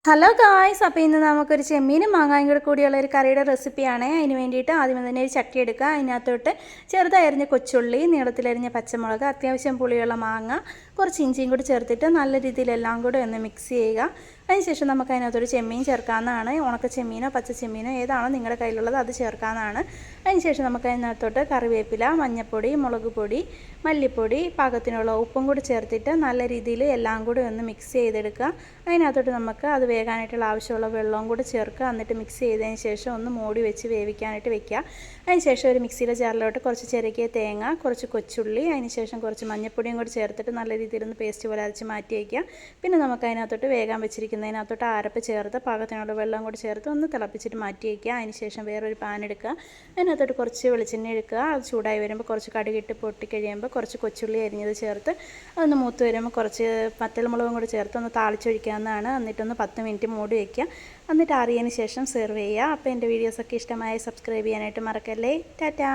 Hello guys, അപ്പോൾ ഇന്ന് നമുക്കൊരു ചെമ്മീനും മാങ്ങായും കൂടെ കൂടിയുള്ള ഒരു കറിയുടെ റെസിപ്പിയാണ്. അതിന് വേണ്ടിയിട്ട് ആദ്യം തന്നെ ഒരു ചട്ടി എടുക്കുക. അതിനകത്തോട്ട് ചെറുതായിരിഞ്ഞ കൊച്ചുള്ളി, നീളത്തിലരിഞ്ഞ പച്ചമുളക്, അത്യാവശ്യം പുളിയുള്ള മാങ്ങ, കുറച്ച് ഇഞ്ചിയും കൂടി ചേർത്തിട്ട് നല്ല രീതിയിൽ എല്ലാം കൂടെ ഒന്ന് മിക്സ് ചെയ്യുക. അതിനുശേഷം നമുക്ക് അതിനകത്തൊരു ചെമ്മീൻ ചേർക്കാവുന്നതാണ്. ഉണക്ക ചെമ്മീനോ പച്ച ചെമ്മീനോ ഏതാണോ നിങ്ങളുടെ കയ്യിലുള്ളത് അത് ചേർക്കാവുന്നതാണ്. അതിനുശേഷം നമുക്ക് അതിനകത്തോട്ട് കറിവേപ്പില, മഞ്ഞൾപ്പൊടി, മുളക് പൊടി, മല്ലിപ്പൊടി, പാകത്തിനുള്ള ഉപ്പും കൂടി ചേർത്തിട്ട് നല്ല രീതിയിൽ എല്ലാം കൂടി ഒന്ന് മിക്സ് ചെയ്തെടുക്കുക. അതിനകത്തോട്ട് നമുക്ക് അത് വേകാനായിട്ടുള്ള ആവശ്യമുള്ള വെള്ളവും കൂടി ചേർക്കുക. എന്നിട്ട് മിക്സ് ചെയ്തതിന് ശേഷം ഒന്ന് മൂടി വെച്ച് വേവിക്കാനായിട്ട് വെക്കുക. അതിനുശേഷം ഒരു മിക്സിയുടെ ജാറിലോട്ട് കുറച്ച് ചിരകിയ തേങ്ങ, കുറച്ച് കൊച്ചുള്ളി, അതിനുശേഷം കുറച്ച് മഞ്ഞൾപ്പൊടിയും കൂടി ചേർത്തിട്ട് നല്ല രീതിയിലൊന്ന് പേസ്റ്റ് പോലെ അരച്ച് മാറ്റി വയ്ക്കുക. പിന്നെ നമുക്ക് അതിനകത്തോട്ട് വേകാൻ വെച്ചിരിക്കുന്നതിനകത്തോട്ട് അരപ്പ് ചേർത്ത് പാകത്തിനുള്ള വെള്ളം കൂടി ചേർത്ത് ഒന്ന് തിളപ്പിച്ചിട്ട് മാറ്റി വയ്ക്കുക. അതിനുശേഷം വേറൊരു പാൻ എടുക്കുക. അതിനകത്തോട്ട് കുറച്ച് വെളിച്ചെണ്ണ എടുക്കുക. അത് ചൂടായി വരുമ്പോൾ കുറച്ച് കടുകിട്ട് പൊട്ടിക്കഴിയുമ്പോൾ കുറച്ച് കൊച്ചുള്ളി അരിഞ്ഞത് ചേർത്ത് അതൊന്ന് മൂത്ത് വരുമ്പോൾ കുറച്ച് പത്തൽമുളകും കൂടി ചേർത്ത് ഒന്ന് താളിച്ചൊഴിക്കാവുന്നതാണ്. എന്നിട്ടൊന്ന് 10 മിനിറ്റ് മൂടി വയ്ക്കുക. എന്നിട്ട് അറിയതിന് ശേഷം സെർവ് ചെയ്യുക. അപ്പോൾ എൻ്റെ വീഡിയോസൊക്കെ ഇഷ്ടമായി സബ്സ്ക്രൈബ് ചെയ്യാനായിട്ട് മറക്കല്ലേ. ടാറ്റാ.